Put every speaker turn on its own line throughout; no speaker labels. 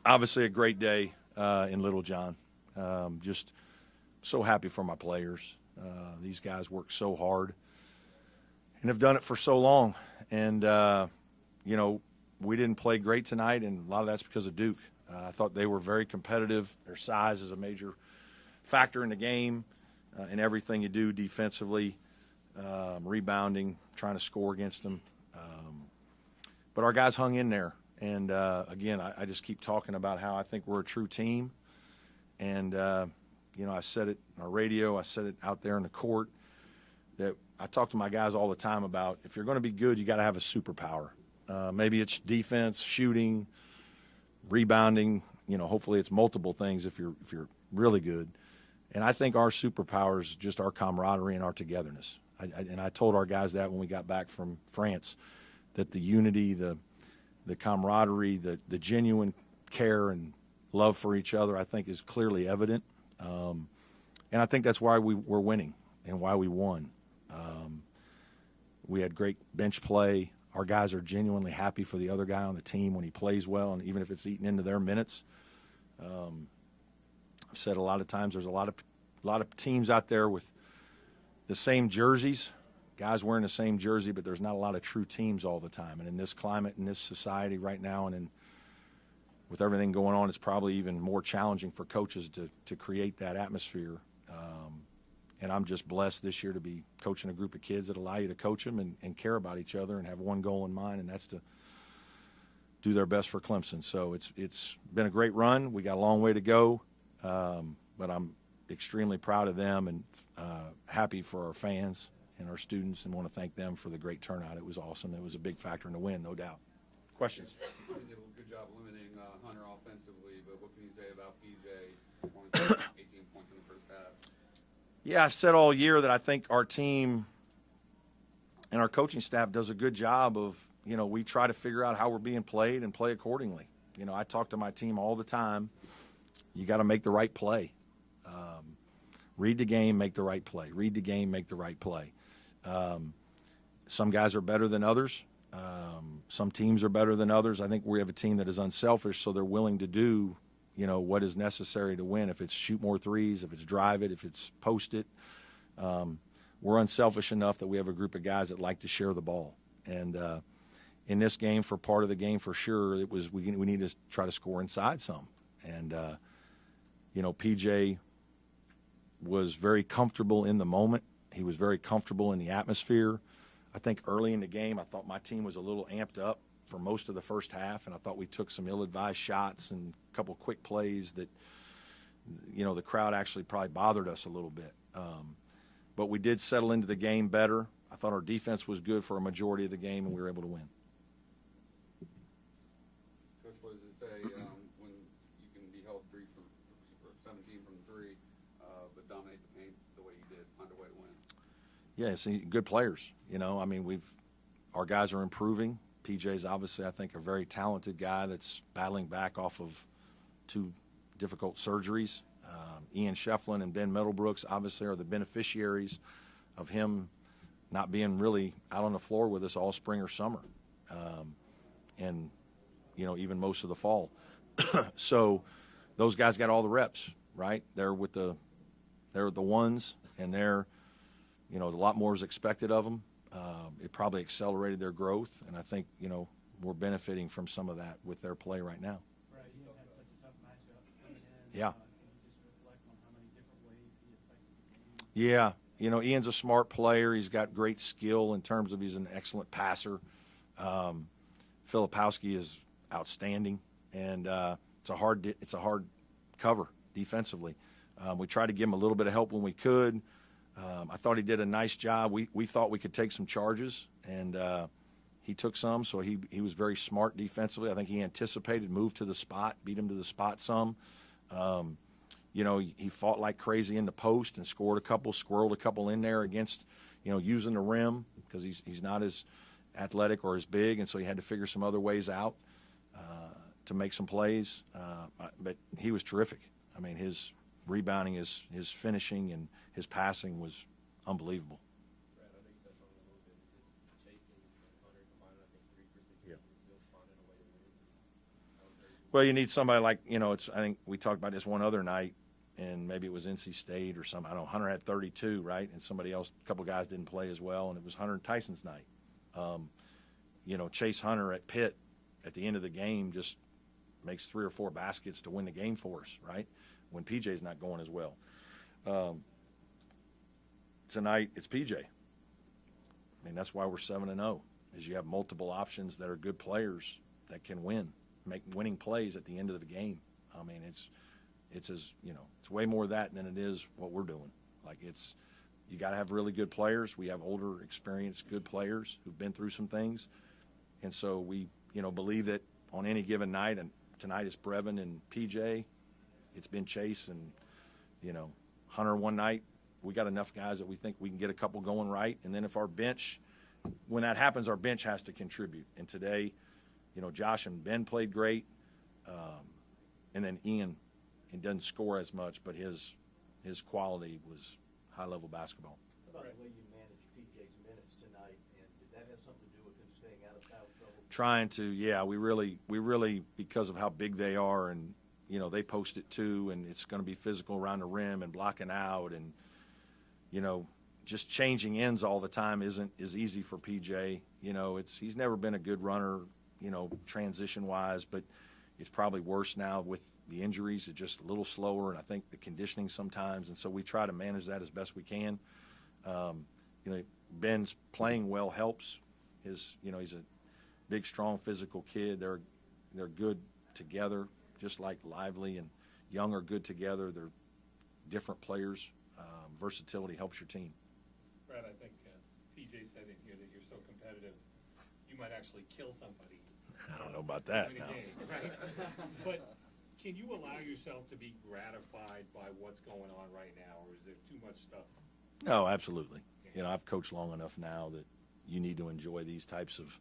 obviously a great day in Little John. Just so happy for my players. These guys work so hard and have done it for so long. And, we didn't play great tonight, and a lot of that's because of Duke. I thought they were very competitive. Their size is a major factor in the game, in everything you do defensively, rebounding, trying to score against them. But our guys hung in there. And, again, I just keep talking about how I think we're a true team. And, I said it on our radio, I said it out there in the court, that I talk to my guys all the time about if you're going to be good, you got to have a superpower. Maybe it's defense, shooting, rebounding. Hopefully it's multiple things if you're really good. And I think our superpower is just our camaraderie and our togetherness. And I told our guys that when we got back from France, that the unity, the camaraderie, the genuine care and love for each other, I think is clearly evident. And I think that's why we're winning and why we won. We had great bench play. Our guys are genuinely happy for the other guy on the team when he plays well, and even if it's eating into their minutes. I've said a lot of times there's a lot of teams out there with the same jerseys, guys wearing the same jersey, but there's not a lot of true teams all the time. And in this climate, in this society right now, and with everything going on, it's probably even more challenging for coaches to create that atmosphere. And I'm just blessed this year to be coaching a group of kids that allow you to coach them and care about each other and have one goal in mind, and that's to do their best for Clemson. So it's been a great run. We got a long way to go, but I'm extremely proud of them and happy for our fans and our students, and want to thank them for the great turnout. It was awesome. It was a big factor in the win, no doubt. Questions?
You did a good job limiting Hunter offensively, but what can you say about PJ? 18 points in the first half.
Yeah, I've said all year that I think our team and our coaching staff does a good job of, we try to figure out how we're being played and play accordingly. I talk to my team all the time. You got to make the right play. Read the game, make the right play. Read the game, make the right play. Some guys are better than others. Some teams are better than others. I think we have a team that is unselfish, so they're willing to do what is necessary to win. If it's shoot more threes, if it's drive it, if it's post it. We're unselfish enough that we have a group of guys that like to share the ball. And in this game, for part of the game for sure, it was we need to try to score inside some. And, PJ was very comfortable in the moment. He was very comfortable in the atmosphere. I think early in the game, I thought my team was a little amped up for most of the first half, and I thought we took some ill-advised shots and a couple quick plays that, the crowd actually probably bothered us a little bit. But we did settle into the game better. I thought our defense was good for a majority of the game, and we were able to win.
Coach, what does it say when you can be held 17 from 3, but dominate the paint the way you did, find a way to win?
Yeah, see, good players. Our guys are improving. PJ's obviously, I think, a very talented guy that's battling back off of 2 difficult surgeries. Ian Shefflin and Ben Middlebrooks obviously are the beneficiaries of him not being really out on the floor with us all spring or summer, and even most of the fall. So those guys got all the reps, right? They're the ones, and a lot more is expected of them. It probably accelerated their growth, and I think, we're benefiting from some of that with their play right now.
Right, he had such a tough matchup coming in.
Yeah.
Can you just reflect on how many different ways he affected the game?
Yeah. Ian's a smart player. He's got great skill in terms of he's an excellent passer. Filipowski is outstanding, and it's a hard cover defensively. We tried to give him a little bit of help when we could. I thought he did a nice job. We thought we could take some charges, and he took some, so he was very smart defensively. I think he anticipated, moved to the spot, beat him to the spot some. He fought like crazy in the post and squirreled a couple in there against, using the rim because he's not as athletic or as big, and so he had to figure some other ways out to make some plays. But he was terrific. His rebounding, his finishing, and his passing was unbelievable.
Brad, I know you touched on it a little bit, just chasing and Hunter combined, I think 3 for 16,
Yeah.
and still finding a way to win.
Well, you need somebody like, I think we talked about this one other night, and maybe it was NC State or something. I don't know, Hunter had 32, right? And somebody else, a couple guys didn't play as well, and it was Hunter and Tyson's night. Chase Hunter at Pitt at the end of the game just makes 3 or 4 baskets to win the game for us, right? When PJ's not going as well. Tonight, it's PJ. I mean, that's why we're 7-0, is you have multiple options that are good players that can make winning plays at the end of the game. I mean, it's way more of that than it is what we're doing. Like, you got to have really good players. We have older, experienced, good players who've been through some things. And so we, believe that on any given night, and tonight it's Brevin and PJ, it's been Chase and, Hunter one night. We got enough guys that we think we can get a couple going right. And then if our bench, when that happens, our bench has to contribute. And today, Josh and Ben played great. And then Ian, he doesn't score as much, but his quality was high-level basketball.
How about the way you managed PJ's minutes tonight, and did that have something to do with him staying out of foul trouble?
Trying to, yeah. We really, because of how big they are, and, they post it too, and it's going to be physical around the rim and blocking out, and, just changing ends all the time isn't as easy for PJ. He's never been a good runner, transition-wise, but it's probably worse now with the injuries. It's just a little slower, and I think the conditioning sometimes, and so we try to manage that as best we can. Ben's playing well helps. He's a big, strong, physical kid. They're good together, just like Lively and Young are good together. They're different players. Versatility helps your team.
Brad, I think PJ said in here that you're so competitive, you might actually kill somebody.
I don't know about that.
Win a
No.
game, right? But can you allow yourself to be gratified by what's going on right now, or is there too much stuff?
No, absolutely. I've coached long enough now that you need to enjoy these types of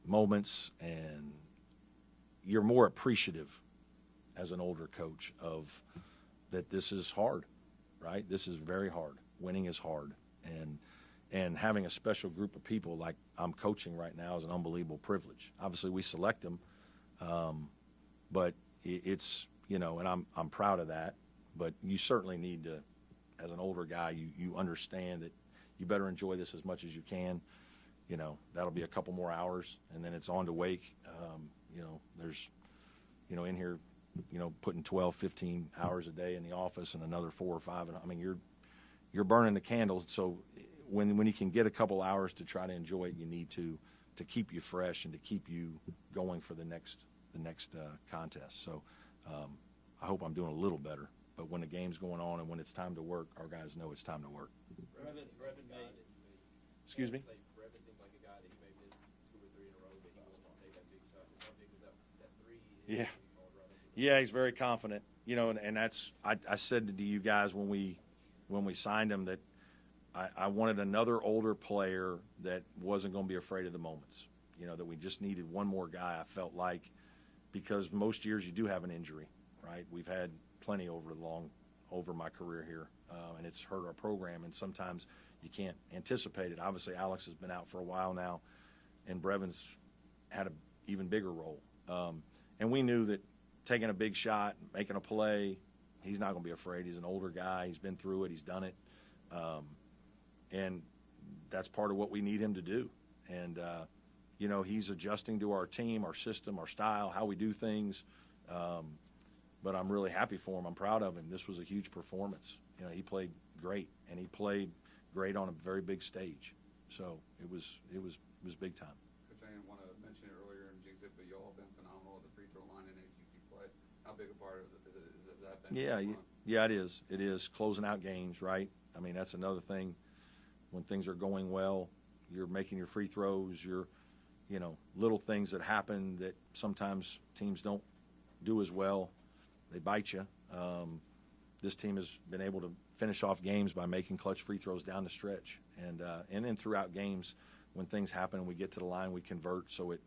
moments, and you're more appreciative as an older coach of that this is hard, right? This is very hard. Winning is hard. And having a special group of people like I'm coaching right now is an unbelievable privilege. Obviously, we select them, but it's, and I'm proud of that. But you certainly need to, as an older guy, you understand that you better enjoy this as much as you can. That'll be a couple more hours, and then it's on to Wake. There's, in here, putting 12, 15 hours a day in the office and another 4 or 5. And I mean, you're burning the candle. So when you can get a couple hours to try to enjoy it, you need to keep you fresh and to keep you going for the next contest. So I hope I'm doing a little better. But when the game's going on and when it's time to work, our guys know it's time to work.
Brevin made.
Excuse me?
Brevin seems like a guy that he may miss 2 or 3 in a row, but he wants to take that big shot. How big was that 3?
Yeah. Yeah, he's very confident. And that's I said to you guys when we signed him that I wanted another older player that wasn't going to be afraid of the moments. That we just needed one more guy, I felt like, because most years you do have an injury, right? We've had plenty over my career here, and it's hurt our program, and sometimes you can't anticipate it. Obviously, Alex has been out for a while now, and Brevin's had an even bigger role. And we knew that taking a big shot, making a play, he's not going to be afraid. He's an older guy. He's been through it. He's done it. And that's part of what we need him to do. And, he's adjusting to our team, our system, our style, how we do things. But I'm really happy for him. I'm proud of him. This was a huge performance. He played great, and he played great on a very big stage. So it was big time.
Coach, I didn't want to mention it earlier and jinx it, but y'all have been phenomenal at the free throw line in ACC play. How big a part of it has that been?
Yeah, it is. It is closing out games, right? I mean, that's another thing. When things are going well, you're making your free throws. You're, little things that happen that sometimes teams don't do as well. They bite you. This team has been able to finish off games by making clutch free throws down the stretch, and then throughout games, when things happen and we get to the line, we convert. So it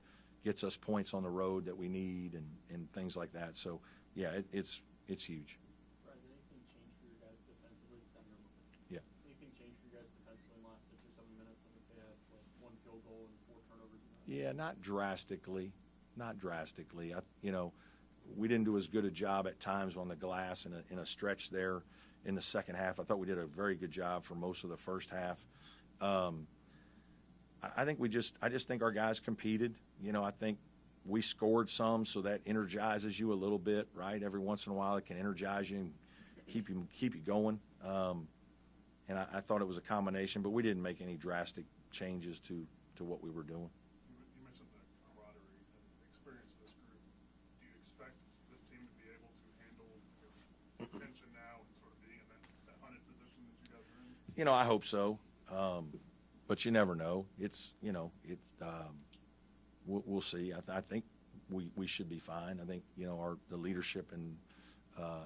gets us points on the road that we need and things like that. So yeah, it's huge.
Brad, did anything change for your guys defensively?
Yeah.
Anything change for you guys defensively in the last 6 or 7 minutes? I think they had 1 field goal and 4 turnovers.
Yeah, not drastically. not drastically. We didn't do as good a job at times on the glass in a stretch there in the second half. I thought we did a very good job for most of the first half. I think I just think our guys competed. I think we scored some, so that energizes you a little bit, right? Every once in a while, it can energize you and keep you going. And I thought it was a combination, but we didn't make any drastic changes to what we were doing.
You mentioned the camaraderie and experience of this group. Do you expect this team to be able to handle this tension now and sort of being in that hunted position that you guys are in?
I hope so, but you never know. We'll see. I think we should be fine. I think the leadership and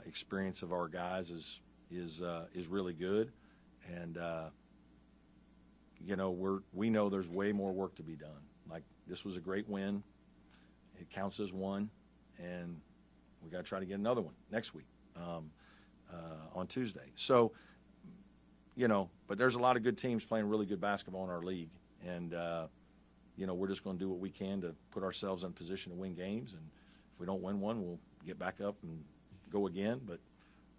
experience of our guys is really good, and we know there's way more work to be done. Like, this was a great win. It counts as one, and we got to try to get another one next week on Tuesday. So, but there's a lot of good teams playing really good basketball in our league, and we're just going to do what we can to put ourselves in a position to win games. And if we don't win one, we'll get back up and go again. But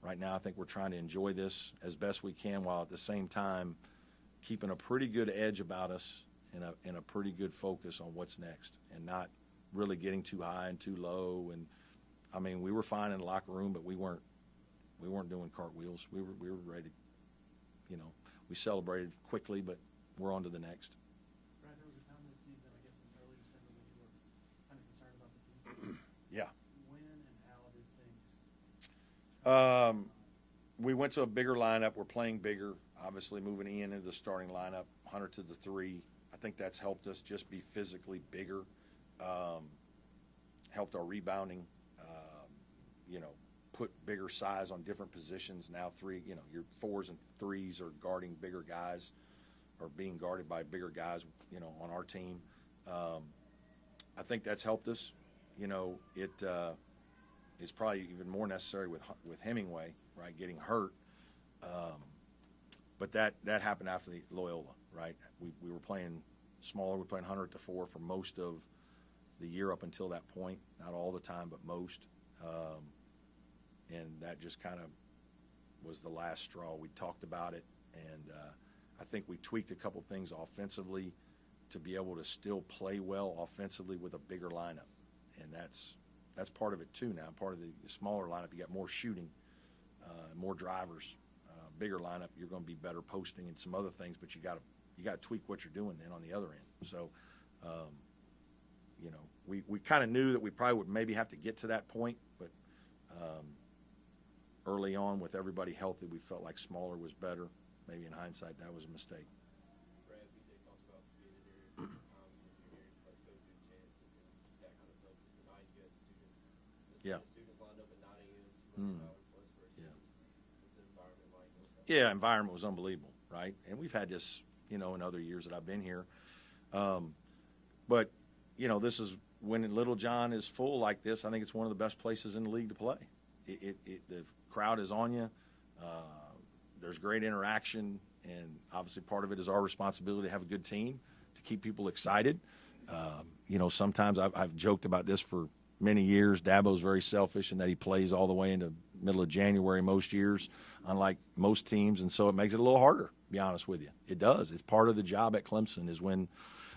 right now, I think we're trying to enjoy this as best we can, while at the same time keeping a pretty good edge about us and a pretty good focus on what's next, and not really getting too high and too low. And I mean, we were fine in the locker room, but we weren't doing cartwheels. We were ready. We celebrated quickly, but we're on to the next.
Brad, there was a time this season, I guess in early December, when you were kind of concerned about the defense.
Yeah.
When and how did things?
We went to a bigger lineup. We're playing bigger, obviously moving Ian into the starting lineup, Hunter to the 3. I think that's helped us just be physically bigger, helped our rebounding, put bigger size on different positions. Now your 4s and 3s are guarding bigger guys, or being guarded by bigger guys, on our team. I think that's helped us. It is probably even more necessary with Hemingway, right, getting hurt. But that happened after the Loyola, right? We were playing smaller. We were playing Hunter at the 4 for most of the year up until that point. Not all the time, but most. And that just kind of was the last straw. We talked about it, and I think we tweaked a couple things offensively to be able to still play well offensively with a bigger lineup. And that's part of it too now. Part of the smaller lineup, you got more shooting, more drivers. Bigger lineup, you're going to be better posting and some other things, but you got to tweak what you're doing then on the other end. So, we kind of knew that we probably would maybe have to get to that point, but early on with everybody healthy, we felt like smaller was better. Maybe in hindsight, that was a mistake.
Brad, BJ talks about being in there times when you're hearing let's go do chants and that kind of stuff. Just tonight, you had students.
Yeah.
Students lined up at 9 a.m. Plus for
Yeah.
What's the environment like?
Yeah, environment was unbelievable, right? And we've had this, in other years that I've been here. But, this is when Little John is full like this. I think it's one of the best places in the league to play. The crowd is on you. There's great interaction, and obviously part of it is our responsibility to have a good team, to keep people excited. Sometimes I've joked about this for many years. Dabo's very selfish in that he plays all the way into middle of January most years, unlike most teams, and so it makes it a little harder, to be honest with you. It does. It's part of the job at Clemson is when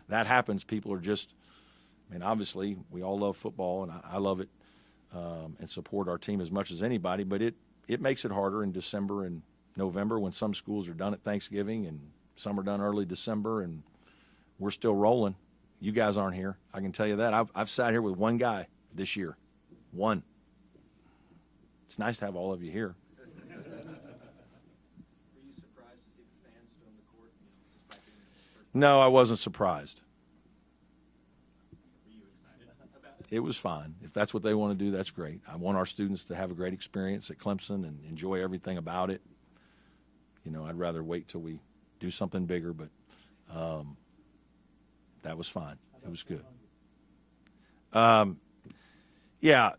that happens, people are just – obviously we all love football, and I love it and support our team as much as anybody, but it makes it harder in December and November when some schools are done at Thanksgiving and some are done early December, and we're still rolling. You guys aren't here. I can tell you that. I've sat here with one guy this year. One. It's nice to have all of you here.
Were you surprised to see the fans storm the court despite being the first?
No, I wasn't surprised.
Were you excited about it?
It was fine. If that's what they want to do, that's great. I want our students to have a great experience at Clemson and enjoy everything about it. I'd rather wait till we do something bigger, but that was fine. It was good. Yeah,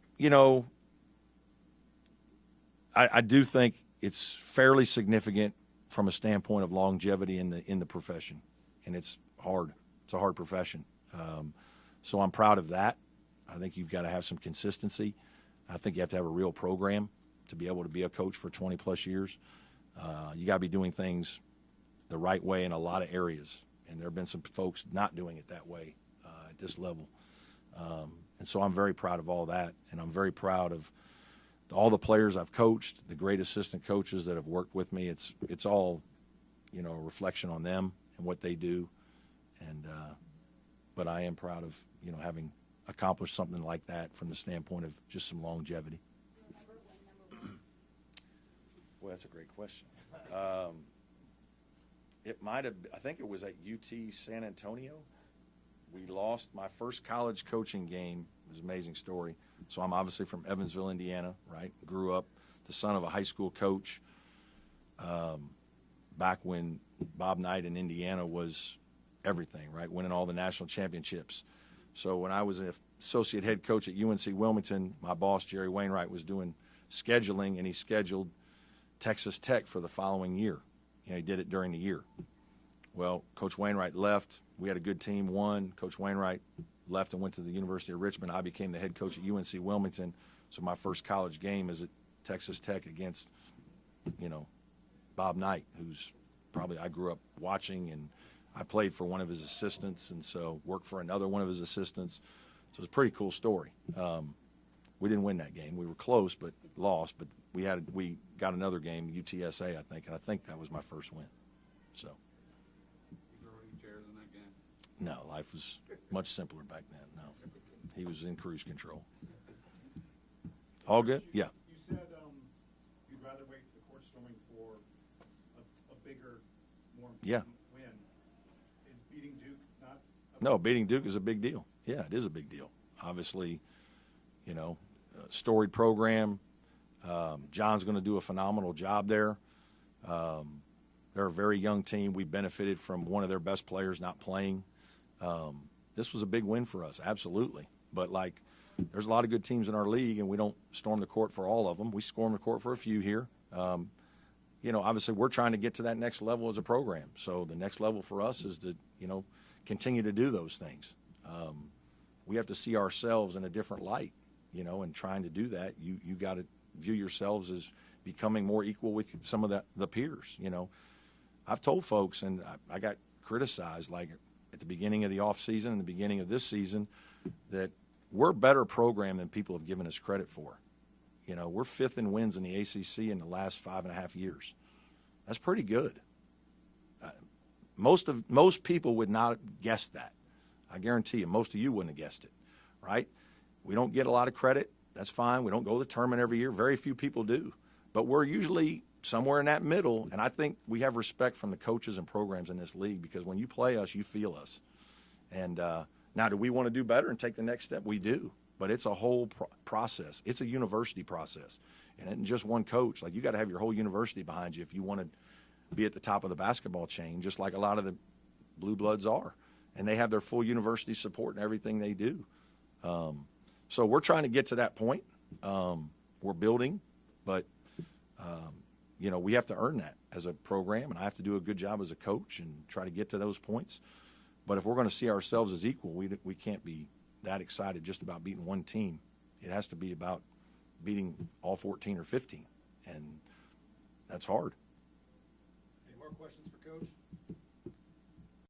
I do think it's fairly significant from a standpoint of longevity in the profession, and it's hard. It's a hard profession. So I'm proud of that. I think you've got to have some consistency. I think you have to have a real program to be able to be a coach for 20-plus years. You got to be doing things the right way in a lot of areas, and there have been some folks not doing it that way at this level. And so I'm very proud of all that, and I'm very proud of all the players I've coached, the great assistant coaches that have worked with me. It's all, a reflection on them and what they do. And but I am proud of, having accomplished something like that from the standpoint of just some longevity. Well, that's a great question. It might have, I think it was at UT San Antonio. We lost my first college coaching game. It was an amazing story. So I'm obviously from Evansville, Indiana, right? Grew up the son of a high school coach back when Bob Knight in Indiana was everything, right? Winning all the national championships. So when I was an associate head coach at UNC Wilmington, my boss, Jerry Wainwright, was doing scheduling, and he scheduled Texas Tech for the following year. He did it during the year. Well, Coach Wainwright left. We had a good team, won. Coach Wainwright left and went to the University of Richmond. I became the head coach at UNC Wilmington. So my first college game is at Texas Tech against, Bob Knight, who's probably I grew up watching, and I played for one of his assistants, and so worked for another one of his assistants. So it's a pretty cool story. We didn't win that game. We were close, but lost. But we got another game, UTSA, I think, and I think that was my first win. So.
You throw any chairs in that game?
No, life was much simpler back then. No, he was in cruise control. All good? Yeah.
You said you'd rather wait for the court storming for a bigger, more important win. Is beating Duke not?
No, beating Duke is a big deal. Yeah, it is a big deal. Obviously, storied program. John's going to do a phenomenal job there. They're a very young team. We benefited from one of their best players not playing. This was a big win for us, absolutely. But, there's a lot of good teams in our league, and we don't storm the court for all of them. We storm the court for a few here. Obviously we're trying to get to that next level as a program. So the next level for us is to, continue to do those things. We have to see ourselves in a different light, and trying to do that, you got to view yourselves as becoming more equal with some of the peers. I've told folks, and I got criticized, at the beginning of the off season and the beginning of this season, that we're a better program than people have given us credit for. We're fifth in wins in the ACC in the last 5.5 years. That's pretty good. Most people would not guess that. I guarantee you, most of you wouldn't have guessed it, right? We don't get a lot of credit. That's fine. We don't go to the tournament every year. Very few people do. But we're usually somewhere in that middle, and I think we have respect from the coaches and programs in this league, because when you play us, you feel us. And now, do we want to do better and take the next step? We do. But it's a whole process. It's a university process. And it isn't just one coach. You got to have your whole university behind you if you want to be at the top of the basketball chain, just like a lot of the Blue Bloods are. And they have their full university support in everything they do. So we're trying to get to that point. We're building, but, we have to earn that as a program, and I have to do a good job as a coach and try to get to those points. But if we're going to see ourselves as equal, we can't be that excited just about beating one team. It has to be about beating all 14 or 15, and that's hard.
Any more questions for Coach?